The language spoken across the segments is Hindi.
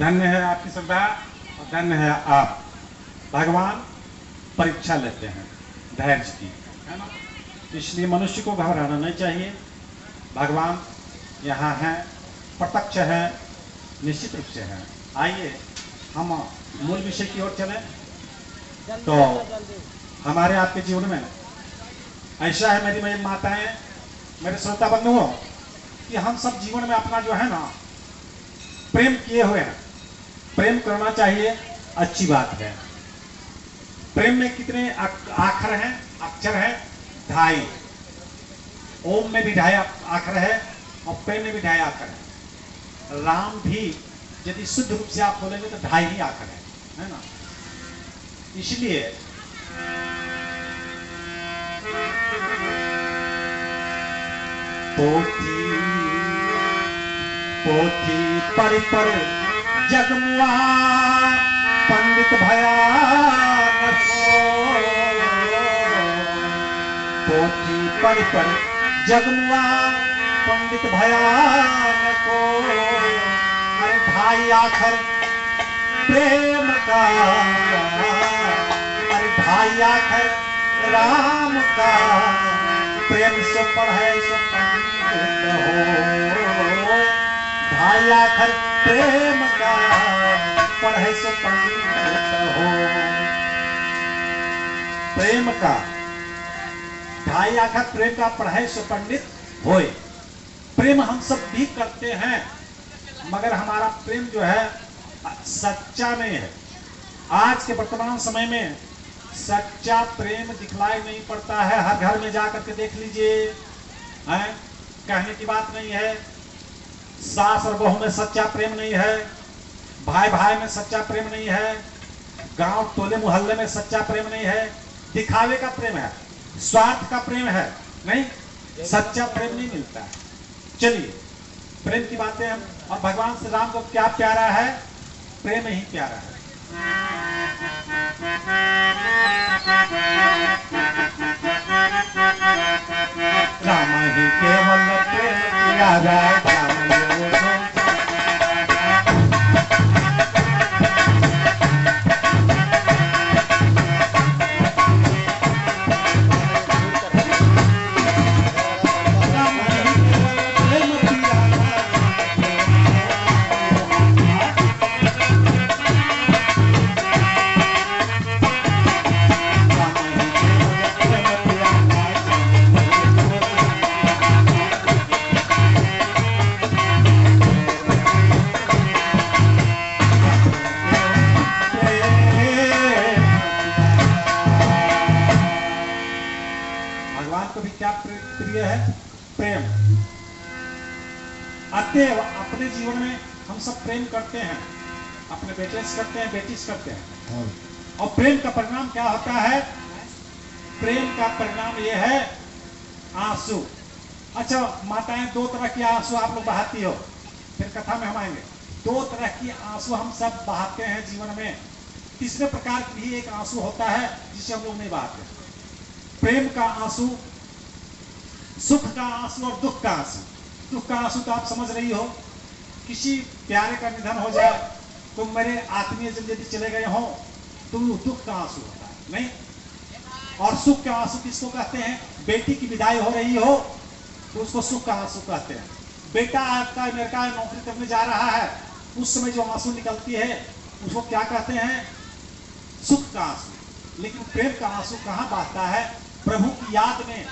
धन्य है आपकी श्रद्धा और धन्य है आप। भगवान परीक्षा लेते हैं धैर्य की, है ना। इसलिए मनुष्य को घबराना नहीं चाहिए। भगवान यहाँ हैं, प्रत्यक्ष है, निश्चित रूप से है। आइए हम मूल विषय की ओर चलें। तो हमारे आपके जीवन में ऐसा है, मेरी माताएं, मेरे श्रोता बंधुओं, कि हम सब जीवन में अपना जो है ना प्रेम किए हुए हैं। प्रेम करना चाहिए, अच्छी बात है। प्रेम में कितने आखर हैं, अक्षर हैं? 2.5। ओम में भी 2.5 आखर है और प्रेम में भी 2.5 आखर है। राम भी यदि शुद्ध रूप से आप बोलेंगे तो 2.5 ही आखर है ना। इसलिए पोथी पोथी पढ़ पर जगमुआ पंडित भया न सोय। पोथी पढ़ पर जगमुआ पंडित भया न कोय। अरे 2.5 आखर प्रेम का, अरे 2.5 आखर राम का। प्रेम से पढ़े सो पंडित हो। 2.5 आखर प्रेम का, पढ़े सो पंडित हो। प्रेम का 2.5 आखर प्रेम का, पढ़े सो पंडित होए। प्रेम हम सब भी करते हैं, मगर हमारा प्रेम जो है सच्चा नहीं है। आज के वर्तमान समय में सच्चा प्रेम दिखलाई नहीं पड़ता है। हर घर में जाकर के देख लीजिए, कहने की बात नहीं है। सास और बहू में सच्चा प्रेम नहीं है, भाई भाई में सच्चा प्रेम नहीं है, गांव टोले मोहल्ले में सच्चा प्रेम नहीं है। दिखावे का प्रेम है, स्वार्थ का प्रेम है, नहीं, सच्चा प्रेम नहीं मिलता है। चलिए प्रेम की बातें हम, और भगवान श्री राम को क्या प्यारा है? प्रेम ही प्यारा है। राम ही केवल प्रेम प्यारा, अपने जीवन में हम सब प्रेम करते हैं, अपने बेटे से करते हैं, बेटी से करते हैं। और प्रेम का परिणाम क्या होता है? प्रेम का परिणाम यह है आंसू। अच्छा, माताएं 2 तरह की आंसू आप लोग बहाती हो, फिर कथा में हम आएंगे। 2 तरह की आंसू हम सब बहाते हैं जीवन में। तीसरे प्रकार की भी एक आंसू होता है जिसे हम लोग नहीं बहाते। प्रेम का आंसू, सुख का आंसू और दुख का आंसू। दुख का आंसू तो आप समझ रही हो, किसी प्यारे का निधन हो जाए तो मेरे आत्मीय यदि चले गए हो तो दुख का आंसू होता है, नहीं। और सुख का आंसू किसको कहते हैं? बेटी की विदाई हो रही हो तो उसको सुख का आंसू कहते हैं। बेटा आपका अमेरिका में नौकरी करने जा रहा है, उस समय जो आंसू निकलती है उसको क्या कहते हैं? सुख का आंसू। लेकिन प्रेम का आंसू कहाँ बहता है? प्रभु की याद में,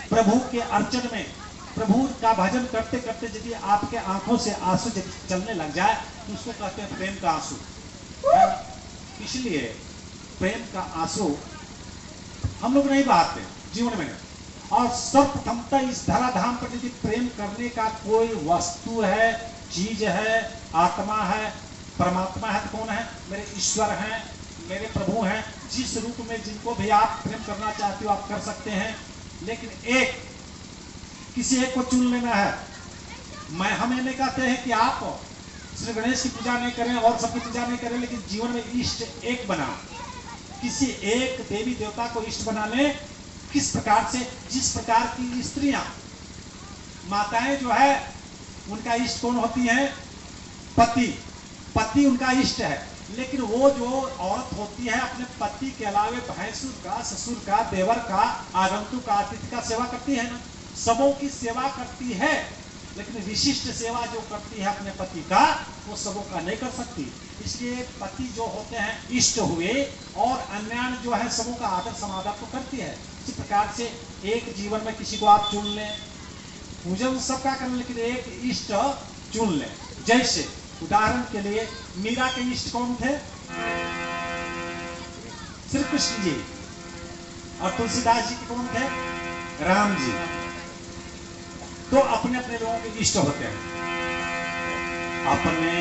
प्रभु के अर्चन में, प्रभु का भजन करते करते यदि आपके आंखों से आंसू यदि चलने लग जाए तो उसको कहते हैं प्रेम का आंसू। इसलिए प्रेम का आंसू हम लोग नहीं बहाते जीवन में। और सर्वप्रथमतः इस धराधाम पर यदि प्रेम करने का कोई वस्तु है, चीज है, आत्मा है, परमात्मा है तो कौन है? मेरे ईश्वर हैं, मेरे प्रभु हैं। जिस रूप में जिनको भी आप प्रेम करना चाहते हो आप कर सकते हैं, लेकिन किसी एक को चुन लेना है। हम ये नहीं कहते हैं कि आप श्री गणेश की पूजा नहीं करें और सबकी पूजा नहीं करें, लेकिन जीवन में इष्ट एक बनाओ। किसी एक देवी देवता को इष्ट बना ले। किस प्रकार से? जिस प्रकार की स्त्रियां, माताएं जो है, उनका इष्ट कौन होती है? पति। पति उनका इष्ट है, लेकिन वो जो औरत होती है अपने पति के अलावे भैंसुर का, ससुर का, देवर का, आगंतुक का, अतिथि का सेवा करती है ना, सबों की सेवा करती है, लेकिन विशिष्ट सेवा जो करती है अपने पति का वो सबों का नहीं कर सकती। इसलिए पति जो होते हैं इष्ट हुए और अन्य जो है सबों का आदर समादर तो करती है। इसी प्रकार से एक जीवन में किसी को आप चुन लें, पूजन सबका करें, लेकिन एक इष्ट चुन लें। जैसे उदाहरण के लिए मीरा के इष्ट कौन थे? श्री कृष्ण जी। और तुलसीदास जी के कौन थे? राम जी। तो अपने अपने लोगों के इष्ट होते हैं अपने,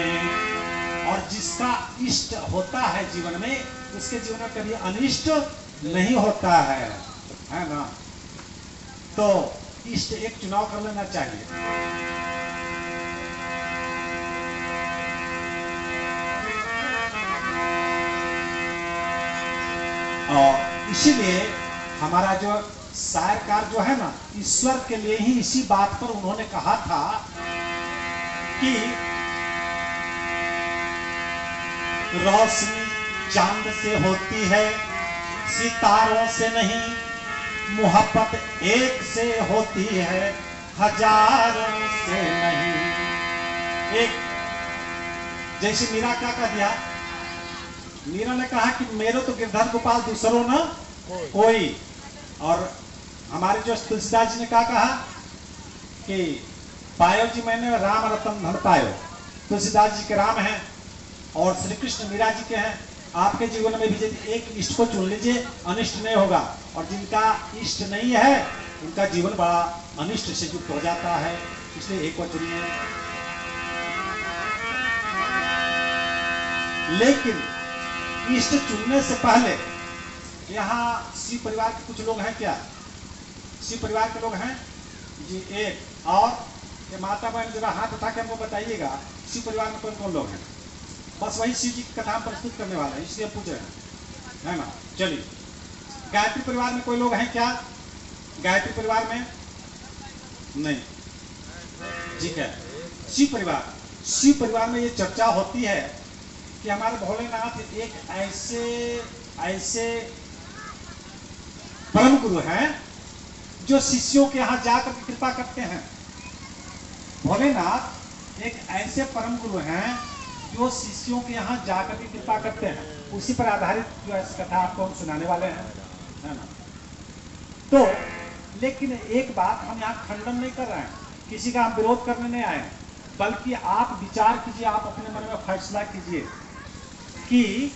और जिसका इष्ट होता है जीवन में उसके जीवन में कभी अनिष्ट नहीं होता है ना। तो इष्ट एक चुनाव कर लेना चाहिए। और इसीलिए हमारा जो शायरकार जो है ना, ईश्वर के लिए ही इसी बात पर उन्होंने कहा था कि रोशनी चांद से होती है, सितारों से नहीं, मोहब्बत एक से होती है, हजारों से नहीं। एक जैसे मीरा क्या कह दिया, मीरा ने कहा कि मेरे तो गिरधर गोपाल दूसरों ना कोई। और हमारे जो तुलसीदास जी ने क्या कहा कि पायो जी मैंने राम रतन धन पायो। तुलसीदास जी के राम हैं और श्री कृष्ण मीरा जी के हैं। आपके जीवन में भी यदि एक इष्ट को चुन लीजिए, अनिष्ट नहीं होगा, और जिनका इष्ट नहीं है उनका जीवन बड़ा अनिष्ट से युक्त हो जाता है। इसलिए एक को चुनिए। लेकिन इष्ट चुनने से पहले यहाँ शिव परिवार के कुछ लोग हैं क्या? शिव परिवार के लोग हैं जी एक। और ये माता बहन जरा हाथ उठा के हमको बताइएगा शिव परिवार में कौन कौन लोग हैं? बस वही शिव जी की कथा प्रस्तुत करने वाले हैं, इसलिए पूछ रहे हैं, है ना। चलिए, गायत्री परिवार में कोई लोग हैं क्या? गायत्री परिवार में नहीं, ठीक है। शिव परिवार में ये चर्चा होती है कि हमारे भोलेनाथ एक ऐसे परम गुरु हैं जो शिष्यों के यहाँ जाकर कृपा करते हैं। भोलेनाथ एक ऐसे परम गुरु हैं जो शिष्यों के यहाँ जाकर के कृपा करते हैं। उसी पर आधारित जो है कथा आपको हम सुनाने वाले हैं, है ना। तो लेकिन एक बात हम यहाँ खंडन नहीं कर रहे हैं, किसी का हम विरोध करने नहीं आए, बल्कि आप विचार कीजिए, आप अपने मन में फैसला कीजिए कि